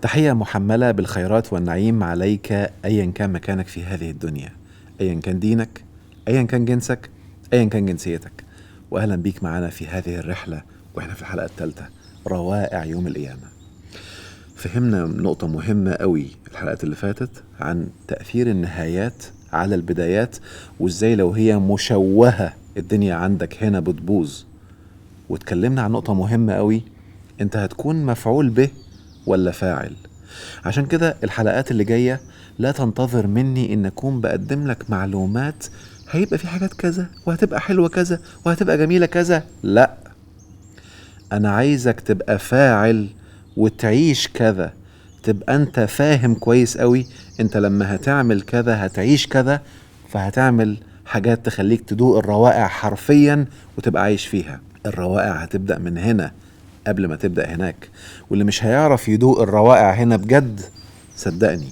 تحية محملة بالخيرات والنعيم عليك أيا كان مكانك في هذه الدنيا، أيا كان دينك، أيا كان جنسك، أيا كان جنسيتك. وأهلا بيك معنا في هذه الرحلة وإحنا في الحلقة الثالثة، روائع يوم القيامة. فهمنا نقطة مهمة قوي الحلقات اللي فاتت عن تأثير النهايات على البدايات، وإزاي لو هي مشوهة الدنيا عندك هنا بتبوظ. واتكلمنا عن نقطة مهمة قوي، انت هتكون مفعول به ولا فاعل. عشان كده الحلقات اللي جاية لا تنتظر مني ان اكون بقدم لك معلومات هيبقى في حاجات كذا وهتبقى حلوة كذا وهتبقى جميلة كذا. لا، انا عايزك تبقى فاعل وتعيش كذا، تبقى انت فاهم كويس قوي انت لما هتعمل كذا هتعيش كذا، فهتعمل حاجات تخليك تدوق الروائع حرفيا وتبقى عايش فيها. الروائع هتبدأ من هنا قبل ما تبدأ هناك، واللي مش هيعرف يدوق الروائع هنا بجد صدقني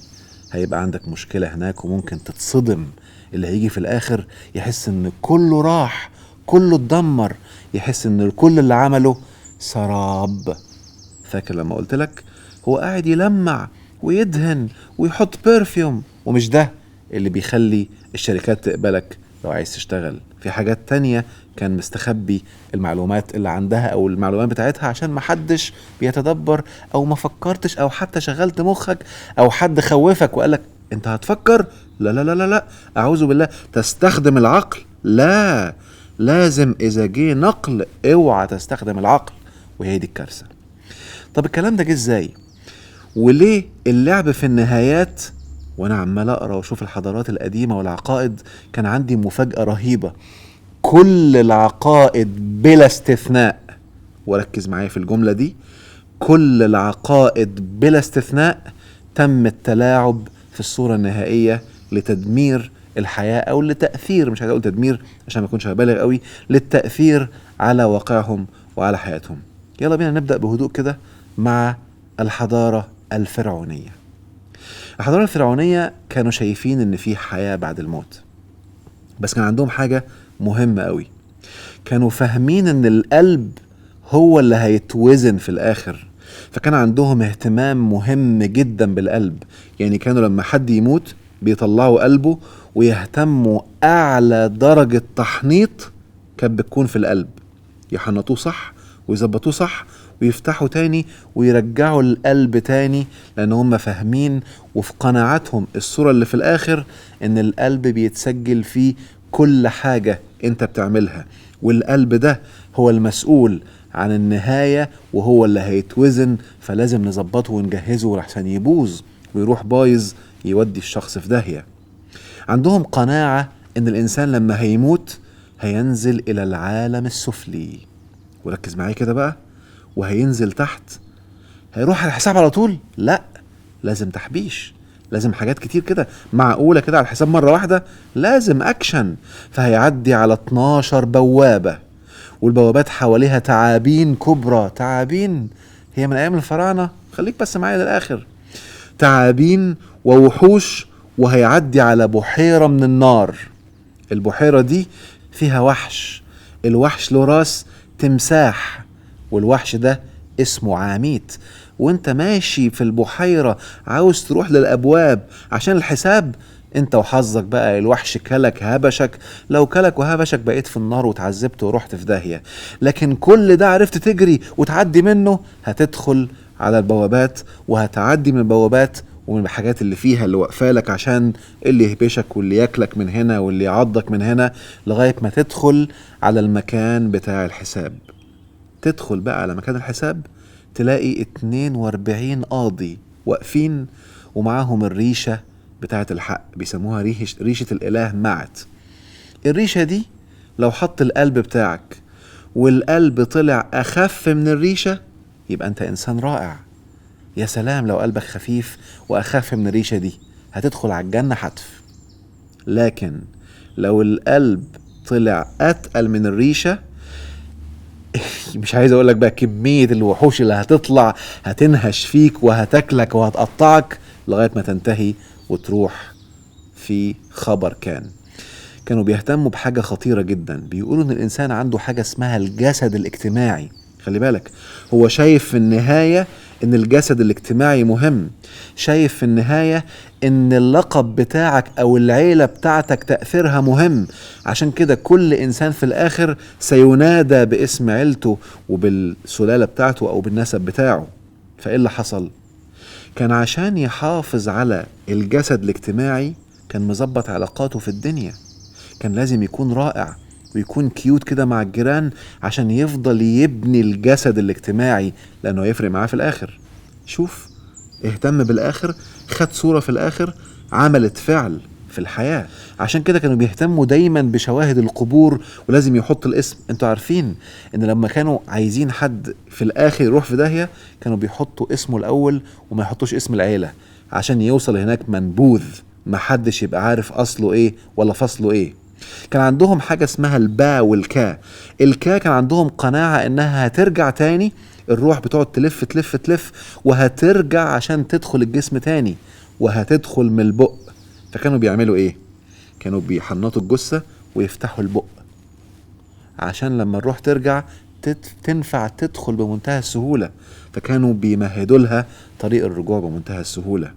هيبقى عندك مشكلة هناك وممكن تتصدم. اللي هيجي في الآخر يحس ان كله راح، كله اتدمر، يحس ان كل اللي عمله سراب. فاكر لما قلت لك هو قاعد يلمع ويدهن ويحط برفيوم، ومش ده اللي بيخلي الشركات تقبلك لو عايز تشتغل. في حاجات تانية كان مستخبي المعلومات اللي عندها او المعلومات بتاعتها عشان محدش بيتدبر او ما فكرتش او حتى شغلت مخك او حد خوفك وقالك انت هتفكر. لا لا لا لا لا، اعوذ بالله، تستخدم العقل. لا، لازم اذا جه نقل اوعى تستخدم العقل، وهي دي الكارثة. طب الكلام ده جه ازاي؟ وليه اللعب في النهايات؟ وانا عمال اقرا واشوف الحضارات القديمة والعقائد كان عندي مفاجأة رهيبة. كل العقائد بلا استثناء، وركز معايا في الجملة دي، كل العقائد بلا استثناء تم التلاعب في الصورة النهائية لتدمير الحياة او لتأثير، مش هقول تدمير عشان ما اكونش هبالغ قوي، للتأثير على واقعهم وعلى حياتهم. يلا بينا نبدأ بهدوء كده مع الحضارة الفرعونية. الحضارة الفرعونية كانوا شايفين ان في حياة بعد الموت، بس كان عندهم حاجة مهمة قوي. كانوا فاهمين ان القلب هو اللي هيتوزن في الاخر، فكان عندهم اهتمام مهم جدا بالقلب. يعني كانوا لما حد يموت بيطلعوا قلبه ويهتموا اعلى درجة تحنيط كانت بتكون في القلب، يحنطوه صح ويظبطوه صح ويفتحوا تاني ويرجعوا القلب تاني، لان هم فاهمين وفي قناعاتهم الصورة اللي في الاخر ان القلب بيتسجل فيه كل حاجة انت بتعملها، والقلب ده هو المسؤول عن النهاية وهو اللي هيتوزن، فلازم نظبطه ونجهزه لحسن يبوظ ويروح بايظ يودي الشخص في داهية. عندهم قناعة ان الانسان لما هيموت هينزل الى العالم السفلي، وركز معايا كده بقى، وهينزل تحت. هيروح على الحساب على طول؟ لا، لازم تحبيش، لازم حاجات كتير كده معقولة كده على الحساب مرة واحدة، لازم اكشن. فهيعدي على 12 بوابة، والبوابات حواليها تعابين كبرى. تعابين هي من ايام الفراعنة، خليك بس معايا للاخر. تعابين ووحوش، وهيعدي على بحيرة من النار. البحيرة دي فيها وحش، الوحش له راس تمساح، والوحش ده اسمه عاميت. وانت ماشي في البحيرة عاوز تروح للأبواب عشان الحساب، انت وحظك بقى الوحش كلك هبشك. لو كلك وهبشك بقيت في النار وتعذبت ورحت في داهية. لكن كل ده عرفت تجري وتعدي منه، هتدخل على البوابات وهتعدي من البوابات ومن الحاجات اللي فيها اللي وقفالك عشان اللي يهبشك واللي ياكلك من هنا واللي يعضك من هنا، لغاية ما تدخل على المكان بتاع الحساب. تدخل بقى على مكان الحساب تلاقي 42 قاضي واقفين ومعاهم الريشة بتاعة الحق، بيسموها ريشة الإله معت. الريشة دي لو حط القلب بتاعك والقلب طلع أخف من الريشة يبقى أنت إنسان رائع. يا سلام لو قلبك خفيف وأخف من الريشة دي، هتدخل على الجنة حتف. لكن لو القلب طلع أتقل من الريشة، مش عايز اقولك بقى كمية الوحوش اللي هتطلع هتنهش فيك وهتاكلك وهتقطعك لغاية ما تنتهي وتروح في خبر. كانوا بيهتموا بحاجة خطيرة جدا، بيقولوا ان الانسان عنده حاجة اسمها الجسد الاجتماعي. خلي بالك، هو شايف في النهاية ان الجسد الاجتماعي مهم، شايف في النهاية ان اللقب بتاعك او العيلة بتاعتك تأثيرها مهم. عشان كده كل انسان في الاخر سينادى باسم عيلته وبالسلالة بتاعته او بالنسب بتاعه. فايه اللي حصل؟ كان عشان يحافظ على الجسد الاجتماعي كان مظبط علاقاته في الدنيا، كان لازم يكون رائع ويكون كيوت كده مع الجيران عشان يفضل يبني الجسد الاجتماعي، لانه يفرق معاه في الاخر. شوف، اهتم بالاخر، خد صورة في الاخر، عملت فعل في الحياة. عشان كده كانوا بيهتموا دايما بشواهد القبور، ولازم يحط الاسم. انتوا عارفين ان لما كانوا عايزين حد في الاخر يروح في داهية كانوا بيحطوا اسمه الاول وما يحطوش اسم العيلة، عشان يوصل هناك منبوذ محدش يبقى عارف اصله ايه ولا فصله ايه. كان عندهم حاجة اسمها الباء والكاء. الكاء كان عندهم قناعة انها هترجع تاني، الروح بتقعد تلف تلف تلف وهترجع عشان تدخل الجسم تاني وهتدخل من البق. فكانوا بيعملوا ايه؟ كانوا بيحنطوا الجثة ويفتحوا البق عشان لما الروح ترجع تنفع تدخل بمنتهى السهولة. فكانوا بيمهدوا لها طريق الرجوع بمنتهى السهولة.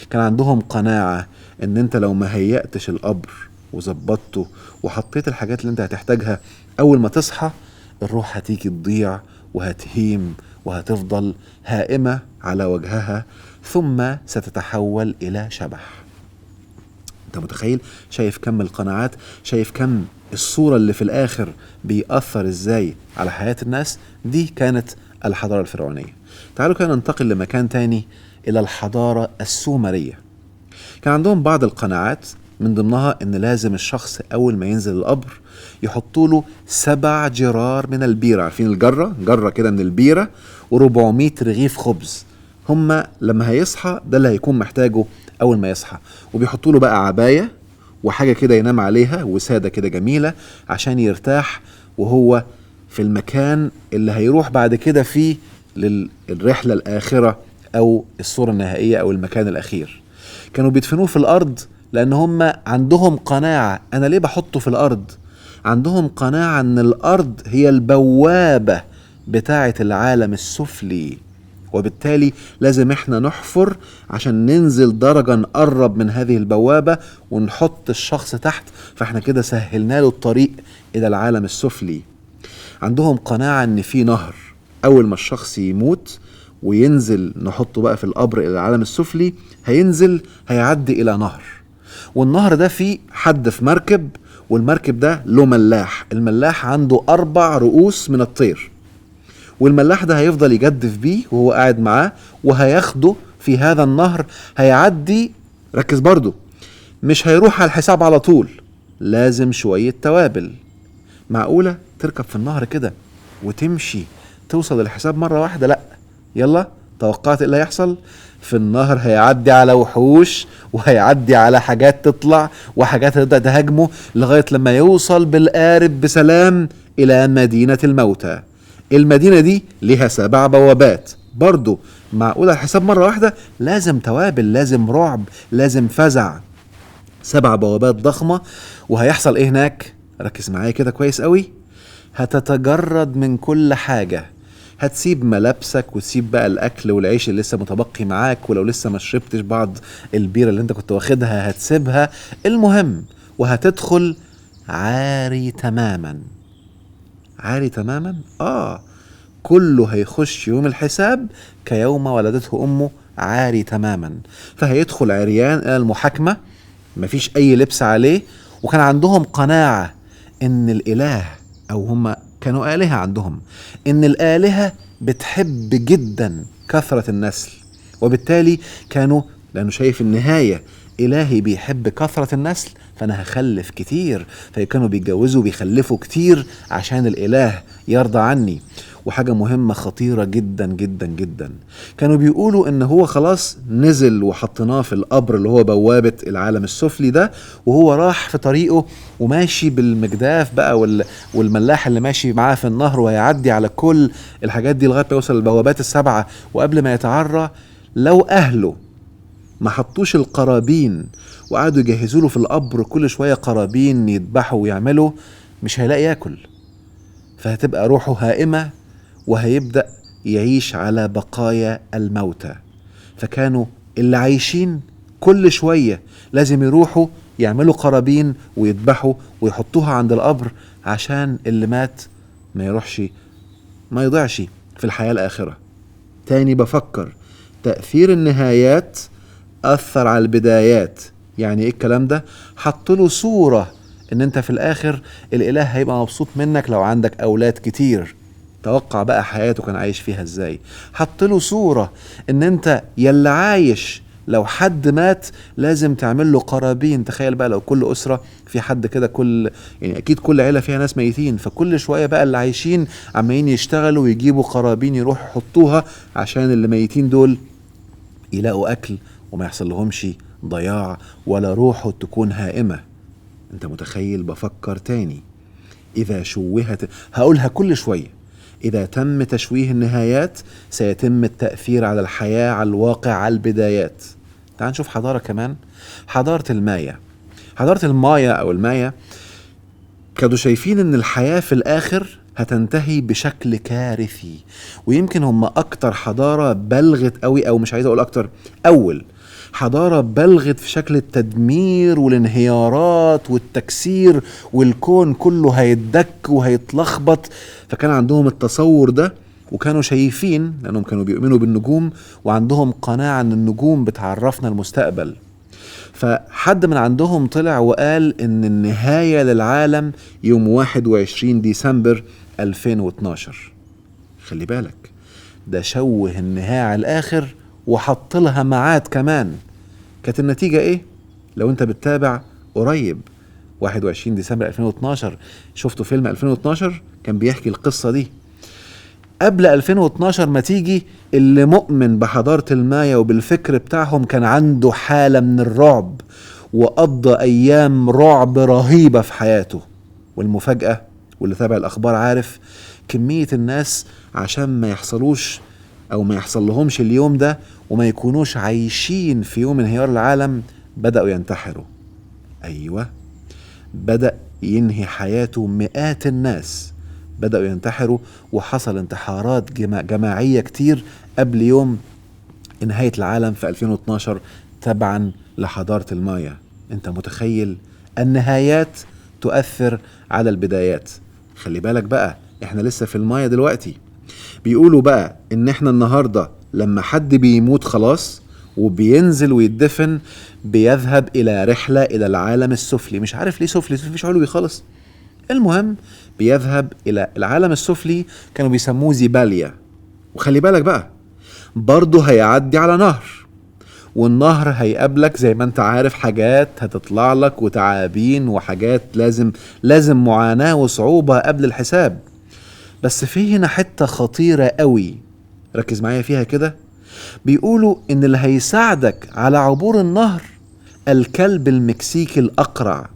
كان عندهم قناعة ان انت لو ما هيأتش القبر وظبطته وحطيت الحاجات اللي انت هتحتاجها، اول ما تصحى الروح هتيجي تضيع وهتهيم وهتفضل هائمة على وجهها، ثم ستتحول الى شبح. انت متخيل؟ شايف كم القناعات، شايف كم الصورة اللي في الاخر بيأثر ازاي على حياة الناس. دي كانت الحضارة الفرعونية. تعالوا كده ننتقل لمكان تاني، الى الحضارة السومرية. كان عندهم بعض القناعات، من ضمنها ان لازم الشخص اول ما ينزل القبر يحطوا له 7 جرار من البيرة. عارفين الجرة؟ جرة كده من البيرة و400 رغيف خبز. هما لما هيصحى ده اللي هيكون محتاجه اول ما يصحى. وبيحطوا له بقى عباية وحاجة كده ينام عليها وسادة كده جميلة عشان يرتاح وهو في المكان اللي هيروح بعد كده فيه للرحلة الآخرة او الصورة النهائية او المكان الأخير. كانوا بيدفنوه في الأرض لأن هم عندهم قناعة. أنا ليه بحطه في الأرض؟ عندهم قناعة أن الأرض هي البوابة بتاعة العالم السفلي، وبالتالي لازم احنا نحفر عشان ننزل درجة نقرب من هذه البوابة ونحط الشخص تحت، فاحنا كده سهلنا له الطريق إلى العالم السفلي. عندهم قناعة أن في نهر أول ما الشخص يموت وينزل نحطه بقى في القبر إلى العالم السفلي، هينزل هيعدي إلى نهر، والنهر ده فيه حد في مركب، والمركب ده له ملاح. الملاح عنده 4 رؤوس من الطير، والملاح ده هيفضل يجدف بيه وهو قاعد معاه وهياخده في هذا النهر. هيعدي، ركز برضو، مش هيروح على الحساب على طول، لازم شوية توابل. معقولة تركب في النهر كده وتمشي توصل للحساب مرة واحدة؟ لأ. يلا توقعت ايه اللي هيحصل؟ في النهر هيعدي على وحوش وهيعدي على حاجات تطلع وحاجات تبدأ تهاجمه لغاية لما يوصل بالقارب بسلام إلى مدينة الموتى. المدينة دي لها 7 بوابات. برضو معقولة الحساب مرة واحدة؟ لازم توابل، لازم رعب، لازم فزع. 7 بوابات ضخمة. وهيحصل ايه هناك؟ ركز معايا كده كويس قوي. هتتجرد من كل حاجة، هتسيب ملابسك وتسيب بقى الاكل والعيش اللي لسه متبقي معاك، ولو لسه ما شربتش بعض البيرة اللي انت كنت واخدها هتسيبها. المهم، وهتدخل عاري تماما. عاري تماما؟ كله هيخش يوم الحساب كيوم ولدته امه، عاري تماما. فهيدخل عريان الى المحاكمة، مفيش اي لبس عليه. وكان عندهم قناعة ان الاله، او هم كانوا آلهة عندهم، ان الآلهة بتحب جدا كثرة النسل، وبالتالي كانوا، لانه شايف النهاية إلهي بيحب كثرة النسل، فأنا هخلف كتير. فكانوا بيتجوزوا بيخلفوا كتير عشان الإله يرضى عني. وحاجة مهمة خطيرة جدا جدا جدا، كانوا بيقولوا ان هو خلاص نزل وحطناه في القبر اللي هو بوابة العالم السفلي ده، وهو راح في طريقه وماشي بالمجداف بقى والملاح اللي ماشي معاه في النهر، وهيعدي على كل الحاجات دي لغاية ما يوصل البوابات ال7. وقبل ما يتعرى، لو أهله ما حطوش القرابين وقعدوا يجهزوا له في القبر كل شوية قرابين يذبحوا ويعملوا، مش هيلاقي ياكل، فهتبقى روحه هائمة وهيبدأ يعيش على بقايا الموتى. فكانوا اللي عايشين كل شوية لازم يروحوا يعملوا قرابين ويذبحوا ويحطوها عند القبر عشان اللي مات ما يروحش، ما يضيعش في الحياة الآخرة. تاني بفكر، تأثير النهايات أثر على البدايات. يعني إيه الكلام ده؟ حط له صورة إن أنت في الآخر الإله هيبقى مبسوط منك لو عندك أولاد كتير. توقع بقى حياته كان عايش فيها إزاي. حط له صورة إن أنت يلا عايش لو حد مات لازم تعمل له قرابين. تخيل بقى لو كل أسرة في حد كده، كل يعني أكيد كل عيلة فيها ناس ميتين، فكل شوية بقى اللي عايشين عمالين يشتغلوا ويجيبوا قرابين يروحوا يحطوها عشان اللي ميتين دول يلاقوا أكل وما يحصل لهمش ضياع ولا روحه تكون هائمة. انت متخيل؟ بفكر تاني، إذا شوهت، هقولها كل شوية، إذا تم تشويه النهايات سيتم التأثير على الحياة، على الواقع، على البدايات. تعال نشوف حضارة كمان، حضارة المايا. حضارة المايا أو المايا كانوا شايفين إن الحياة في الآخر هتنتهي بشكل كارثي، ويمكن هم أكتر حضارة بلغت قوي، أو مش عايز أقول أكتر، أول حضارة بلغت في شكل التدمير والانهيارات والتكسير، والكون كله هيتدك وهيتلخبط. فكان عندهم التصور ده، وكانوا شايفين لأنهم كانوا بيؤمنوا بالنجوم وعندهم قناعة أن النجوم بتعرفنا المستقبل. فحد من عندهم طلع وقال ان النهاية للعالم يوم 21 ديسمبر 2012. خلي بالك، ده شوه النهاية على الاخر وحط لها ميعاد كمان. كانت النتيجة ايه؟ لو انت بتتابع قريب 21 ديسمبر 2012، شفتوا فيلم 2012 كان بيحكي القصة دي. قبل 2012 ما تيجي، اللي مؤمن بحضارة المايا وبالفكر بتاعهم كان عنده حالة من الرعب، وقضى أيام رعب رهيبة في حياته. والمفاجأة، واللي تابع الأخبار عارف، كمية الناس عشان ما يحصلوش أو ما يحصل لهمش اليوم ده وما يكونوش عايشين في يوم انهيار العالم بدأوا ينتحروا. أيوة، بدأ ينهي حياته مئات الناس، بدأوا ينتحروا، وحصل انتحارات جماعية كتير قبل يوم نهاية العالم في 2012 تبعا لحضارة المايا. انت متخيل؟ النهايات تؤثر على البدايات. خلي بالك بقى، احنا لسه في المايا دلوقتي. بيقولوا بقى ان احنا النهاردة لما حد بيموت خلاص وبينزل ويدفن بيذهب الى رحلة الى العالم السفلي. مش عارف ليه سفلي، مفيش علوي خالص. المهم بيذهب الى العالم السفلي، كانوا بيسموه زيباليا. وخلي بالك بقى، برضه هيعدي على نهر، والنهر هيقابلك زي ما انت عارف حاجات هتطلع لك وتعابين وحاجات لازم معاناة وصعوبة قبل الحساب. بس في هنا حتة خطيرة قوي، ركز معايا فيها كده. بيقولوا ان اللي هيساعدك على عبور النهر الكلب المكسيكي الأقرع،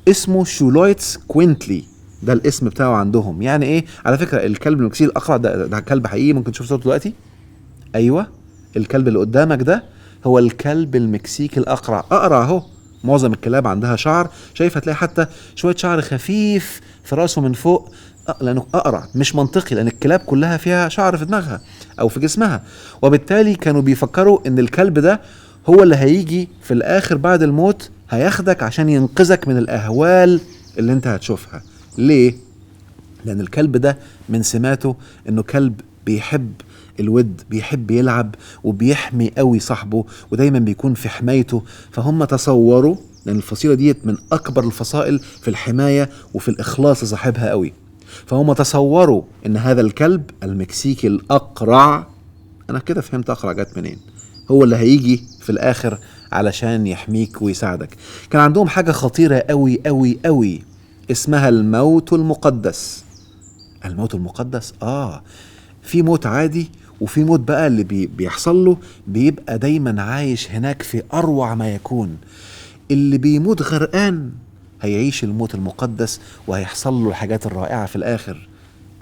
اسمه شولويتس كوينتلي، ده الاسم بتاعه عندهم. يعني ايه؟ على فكرة الكلب المكسيكي الأقرع ده كلب حقيقي، ممكن تشوف صورته دلوقتي. ايوه، الكلب اللي قدامك ده هو الكلب المكسيكي الأقرع. أقرع اهو، معظم الكلاب عندها شعر، شايف هتلاقي حتى شوية شعر خفيف في راسه من فوق، لأنه أقرع. مش منطقي لأن الكلاب كلها فيها شعر في دماغها أو في جسمها، وبالتالي كانوا بيفكروا إن الكلب ده هو اللي هيجي في الآخر بعد الموت هياخدك عشان ينقذك من الأهوال اللي انت هتشوفها. ليه؟ لأن الكلب ده من سماته إنه كلب بيحب الود، بيحب يلعب وبيحمي قوي صاحبه ودايما بيكون في حمايته. فهم تصوروا، لأن الفصيلة ديت من أكبر الفصائل في الحماية وفي الإخلاص لصاحبها قوي، فهم تصوروا إن هذا الكلب المكسيكي الأقرع، أنا كده فهمت أقرع جت منين، هو اللي هيجي في الآخر علشان يحميك ويساعدك. كان عندهم حاجة خطيرة قوي قوي قوي اسمها الموت المقدس. الموت المقدس، في موت عادي وفي موت بقى اللي بيحصل له بيبقى دايما عايش هناك في أروع ما يكون. اللي بيموت غرقان هيعيش الموت المقدس وهيحصل له الحاجات الرائعة في الآخر.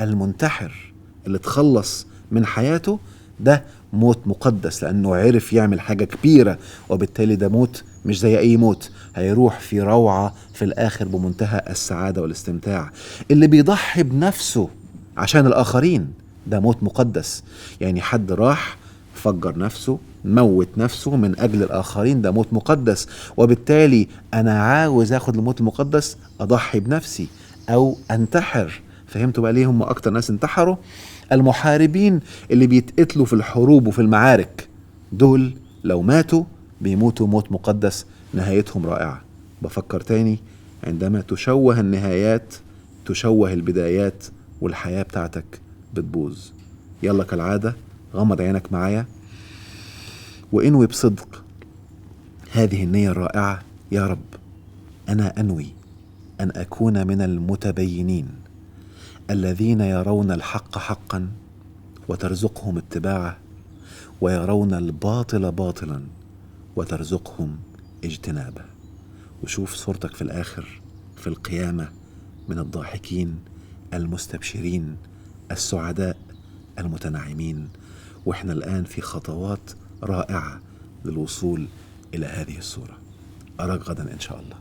المنتحر اللي تخلص من حياته ده موت مقدس، لأنه عرف يعمل حاجة كبيرة، وبالتالي ده موت مش زي أي موت، هيروح في روعة في الآخر بمنتهى السعادة والاستمتاع. اللي بيضحي بنفسه عشان الآخرين ده موت مقدس. يعني حد راح فجر نفسه، موت نفسه من أجل الآخرين، ده موت مقدس. وبالتالي أنا عاوز أخد الموت المقدس، أضحي بنفسي أو أنتحر. فهمتوا بقى ليه هم أكتر ناس انتحروا؟ المحاربين اللي بيتقتلوا في الحروب وفي المعارك، دول لو ماتوا بيموتوا موت مقدس، نهايتهم رائعة. بفكر تاني، عندما تشوه النهايات تشوه البدايات، والحياة بتاعتك بتبوظ. يلا كالعادة غمض عينك معايا وانوي بصدق هذه النية الرائعة: يا رب، أنا أنوي أن أكون من المتبينين الذين يرون الحق حقا وترزقهم اتباعه، ويرون الباطل باطلا وترزقهم اجتنابه. وشوف صورتك في الآخر في القيامة من الضاحكين المستبشرين السعداء المتنعمين. واحنا الآن في خطوات رائعة للوصول إلى هذه الصورة. أراك غدا إن شاء الله.